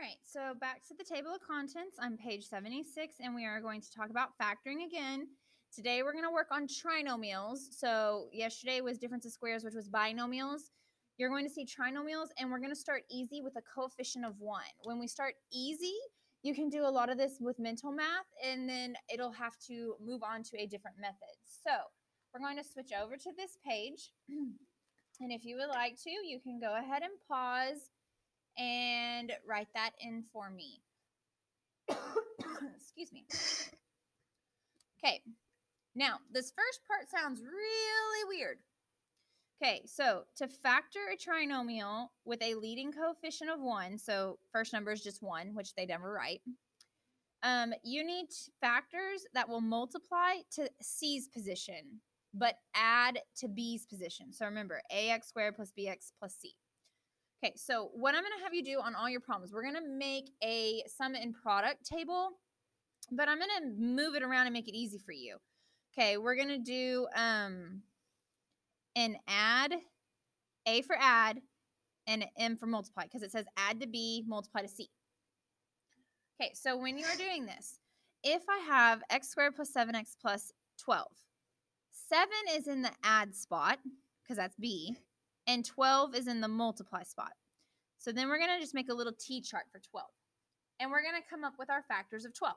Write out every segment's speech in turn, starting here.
right, so back to the table of contents on page 76, and we are going to talk about factoring again. Today we're going to work on trinomials. So yesterday was difference of squares, which was binomials. You're going to see trinomials, and we're going to start easy with a coefficient of 1. When we start easy, you can do a lot of this with mental math, and then it'll have to move on to a different method. So we're going to switch over to this page, and if you would like to, you can go ahead and pause and write that in for me. Excuse me. Okay, now this first part sounds really weird. Okay, so to factor a trinomial with a leading coefficient of 1, so first number is just 1, which they never write, you need factors that will multiply to C's position, but add to B's position. So remember, ax squared plus bx plus c. Okay, so what I'm going to have you do on all your problems, we're going to make a sum and product table, but I'm going to move it around and make it easy for you. Okay, we're going to do an add, A for add, and M for multiply, because it says add to B, multiply to C. Okay, so when you are doing this, if I have x squared plus 7x plus 12, 7 is in the add spot, because that's B, and 12 is in the multiply spot. So then we're going to just make a little T-chart for 12. And we're going to come up with our factors of 12.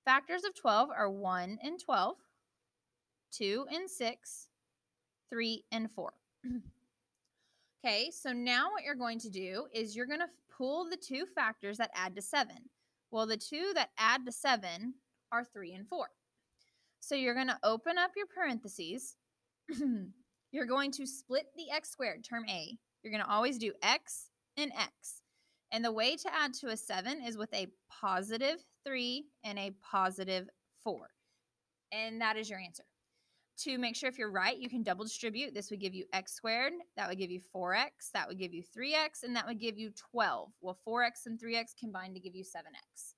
Factors of 12 are 1 and 12, 2 and 6, 3 and 4. Okay, so now what you're going to do is you're going to pull the two factors that add to 7. Well, the two that add to 7 are 3 and 4. So you're going to open up your parentheses. You're going to split the x squared, term A. You're going to always do x and x. And the way to add to a 7 is with a positive 3 and a positive 4. And that is your answer. To make sure if you're right, you can double distribute. This would give you x squared. That would give you 4x. That would give you 3x. And that would give you 12. Well, 4x and 3x combined to give you 7x.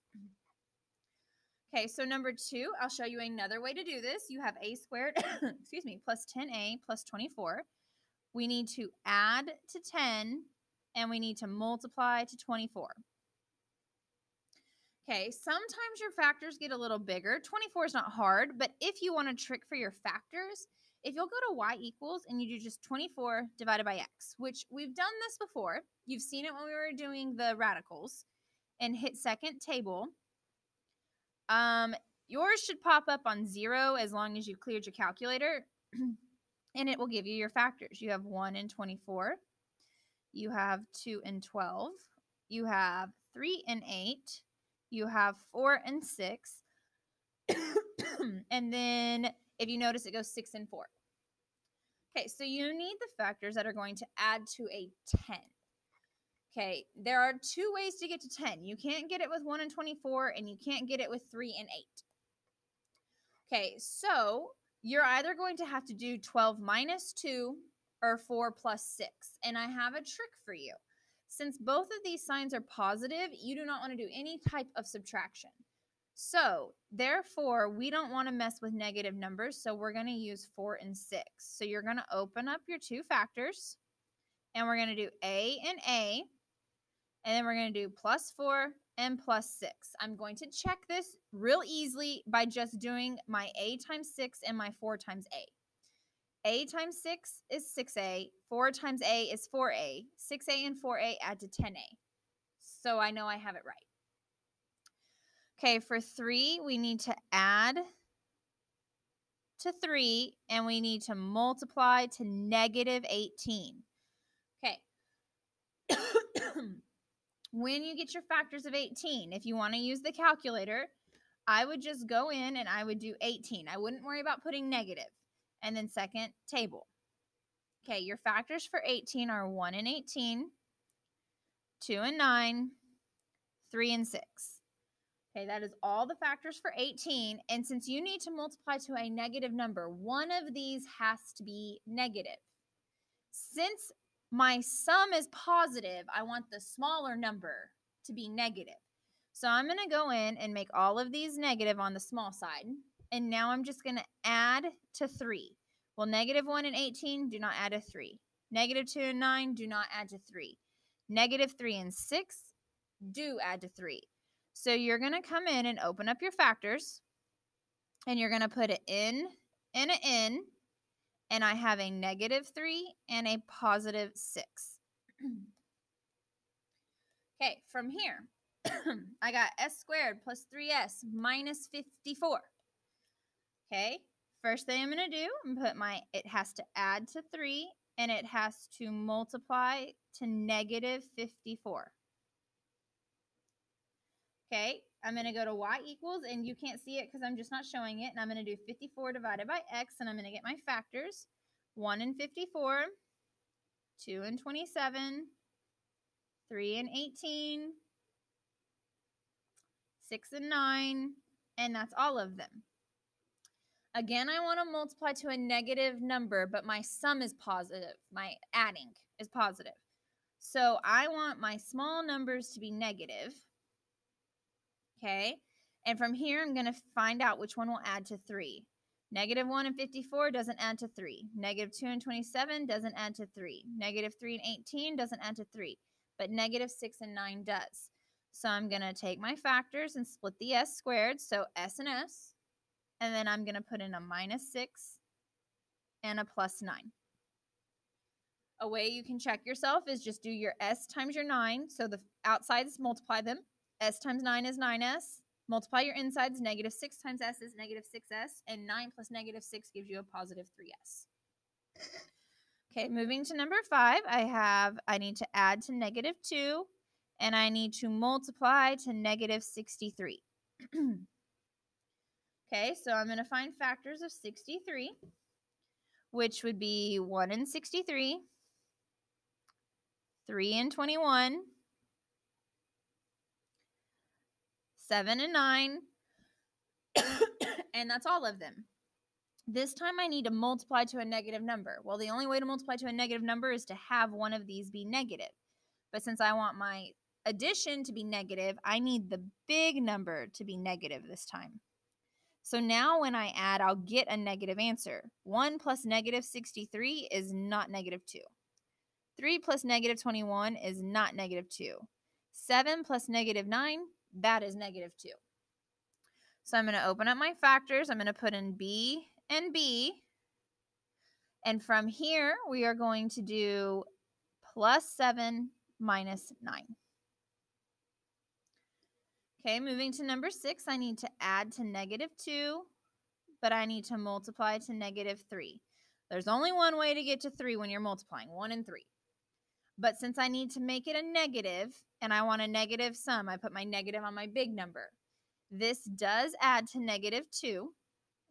Okay, so number 2, I'll show you another way to do this. You have a squared, excuse me, plus 10a plus 24. We need to add to 10, and we need to multiply to 24. Okay, sometimes your factors get a little bigger. 24 is not hard, but if you want a trick for your factors, if you'll go to y equals and you do just 24 divided by x, which we've done this before. You've seen it when we were doing the radicals, and hit second table. Yours should pop up on 0 as long as you've cleared your calculator, and it will give you your factors. You have 1 and 24. You have 2 and 12. You have 3 and 8. You have 4 and 6. And then if you notice, it goes 6 and 4. Okay, so you need the factors that are going to add to a 10. Okay, there are 2 ways to get to 10. You can't get it with 1 and 24, and you can't get it with 3 and 8. Okay, so you're either going to have to do 12 minus 2 or 4 plus 6. And I have a trick for you. Since both of these signs are positive, you do not want to do any type of subtraction. So, therefore, we don't want to mess with negative numbers, so we're going to use 4 and 6. So you're going to open up your two factors, and we're going to do A, and then we're going to do plus 4 and plus 6. I'm going to check this real easily by just doing my A times 6 and my 4 times A. A times 6 is 6A, 4 times A is 4A, 6A and 4A add to 10A. So I know I have it right. Okay, for 3, we need to add to 3, and we need to multiply to negative 18. Okay. When you get your factors of 18, if you want to use the calculator, I would just go in and I would do 18. I wouldn't worry about putting negative. And then second table. Okay, your factors for 18 are 1 and 18, 2 and 9, 3 and 6. Okay, that is all the factors for 18. And since you need to multiply to a negative number, one of these has to be negative. Since my sum is positive, I want the smaller number to be negative. So I'm going to go in and make all of these negative on the small side. And now I'm just going to add to 3. Well, negative 1 and 18, do not add to 3. Negative 2 and 9, do not add to 3. Negative 3 and 6, do add to 3. So you're going to come in and open up your factors, and you're going to put an N and an N, and I have a -3 and a +6. Okay, from here, I got s squared plus 3s minus 54. Okay, first thing I'm going to do, I'm going to put it has to add to 3, and it has to multiply to -54. Okay, I'm going to go to y equals, and you can't see it because I'm just not showing it, and I'm going to do 54 divided by x, and I'm going to get my factors. 1 and 54, 2 and 27, 3 and 18, 6 and 9, and that's all of them. Again, I want to multiply to a negative number, but my sum is positive. My adding is positive. So I want my small numbers to be negative. Okay, and from here, I'm going to find out which one will add to 3. -1 and 54 doesn't add to 3. -2 and 27 doesn't add to 3. -3 and 18 doesn't add to 3. But -6 and 9 does. So I'm going to take my factors and split the s squared, so s and s. And then I'm going to put in a -6 and a +9. A way you can check yourself is just do your s times your 9. So the outsides, multiply them. S times 9 is 9s. Multiply your insides. -6 times s is -6s. And 9 plus -6 gives you a +3s. Okay, moving to number 5, I need to add to -2, and I need to multiply to -63. Okay, so I'm going to find factors of 63, which would be 1 and 63, 3 and 21, 7 and 9, and that's all of them. This time I need to multiply to a negative number. Well, the only way to multiply to a negative number is to have one of these be negative. But since I want my addition to be negative, I need the big number to be negative this time. So now when I add, I'll get a negative answer. 1 plus -63 is not -2. 3 plus -21 is not -2. 7 plus -9, that is -2. So I'm going to open up my factors. I'm going to put in b and b. And from here, we are going to do +7 minus 9. Okay, moving to number 6, I need to add to -2, but I need to multiply to -3. There's only one way to get to 3 when you're multiplying, 1 and 3. But since I need to make it a negative, and I want a negative sum, I put my negative on my big number. This does add to -2.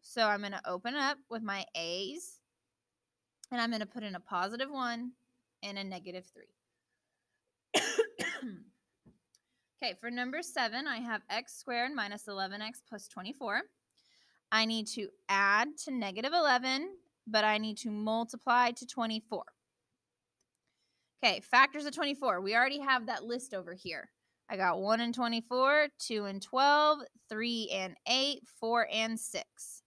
So I'm going to open up with my a's, and I'm going to put in a +1 and a -3. Okay, for number 7, I have x squared minus 11x plus 24. I need to add to -11, but I need to multiply to 24. Okay, factors of 24. We already have that list over here. I got 1 and 24, 2 and 12, 3 and 8, 4 and 6.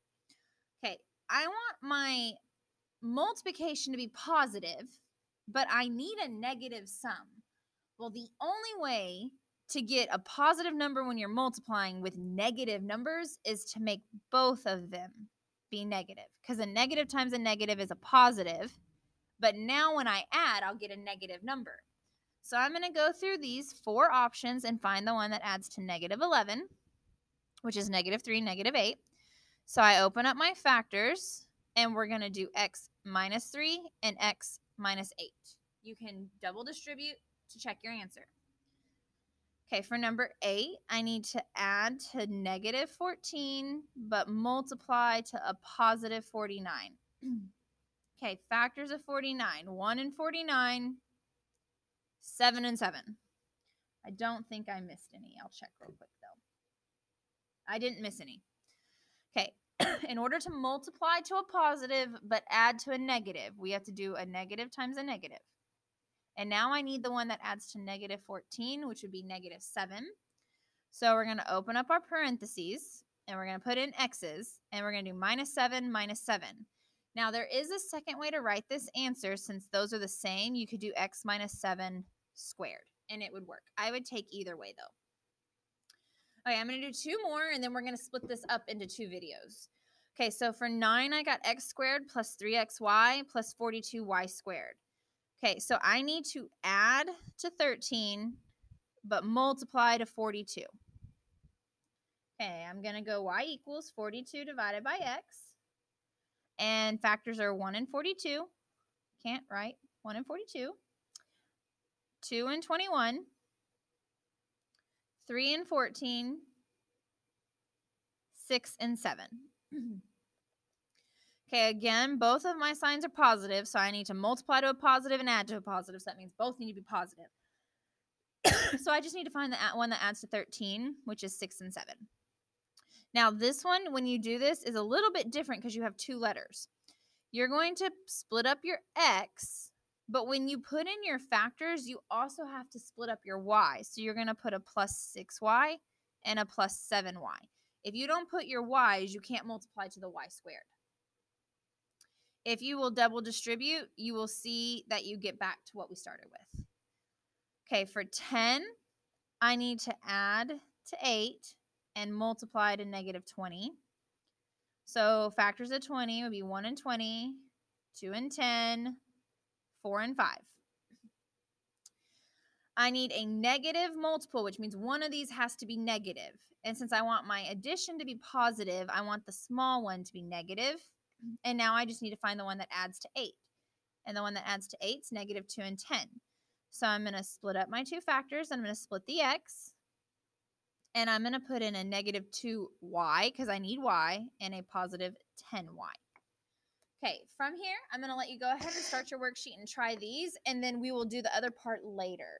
Okay, I want my multiplication to be positive, but I need a negative sum. Well, the only way to get a positive number when you're multiplying with negative numbers is to make both of them be negative, because a negative times a negative is a positive. But now when I add, I'll get a negative number. So I'm going to go through these 4 options and find the one that adds to -11, which is -3, -8. So I open up my factors, and we're going to do x minus 3 and x minus 8. You can double distribute to check your answer. Okay, for number 8, I need to add to -14, but multiply to a +49. Okay, factors of 49. 1 and 49, 7 and 7. I don't think I missed any. I'll check real quick, though. I didn't miss any. Okay, in order to multiply to a positive but add to a negative, we have to do a negative times a negative. And now I need the one that adds to -14, which would be -7. So we're going to open up our parentheses, and we're going to put in x's, and we're going to do -7 minus 7. Now, there is a second way to write this answer. Since those are the same, you could do x minus 7 squared. and it would work. I would take either way though. Okay, I'm going to do 2 more, and then we're going to split this up into 2 videos. Okay, so for 9, I got x squared plus 3xy plus 42y squared. Okay, so I need to add to 13, but multiply to 42. Okay, I'm going to go y equals 42 divided by x. And factors are 1 and 42. Can't write 1 and 42. 2 and 21. 3 and 14. 6 and 7. Okay, again, both of my signs are positive, so I need to multiply to a positive and add to a positive, so that means both need to be positive. So I just need to find the one that adds to 13, which is 6 and 7. Now, this one, when you do this, is a little bit different because you have 2 letters. You're going to split up your x, but when you put in your factors, you also have to split up your y. So you're going to put a plus 6y and a plus 7y. If you don't put your y's, you can't multiply to the y squared. If you will double distribute, you will see that you get back to what we started with. Okay, for 10, I need to add to 8 and multiply to negative 20. So factors of 20 would be 1 and 20, 2 and 10, 4 and 5. I need a negative multiple, which means one of these has to be negative. And since I want my addition to be positive, I want the small one to be negative. And now I just need to find the one that adds to 8. And the one that adds to 8 is negative 2 and 10. So I'm going to split up my 2 factors. I'm going to split the x. And I'm going to put in a negative 2y because I need y, and a positive 10y. Okay, from here, I'm going to let you go ahead and start your worksheet and try these, and then we will do the other part later.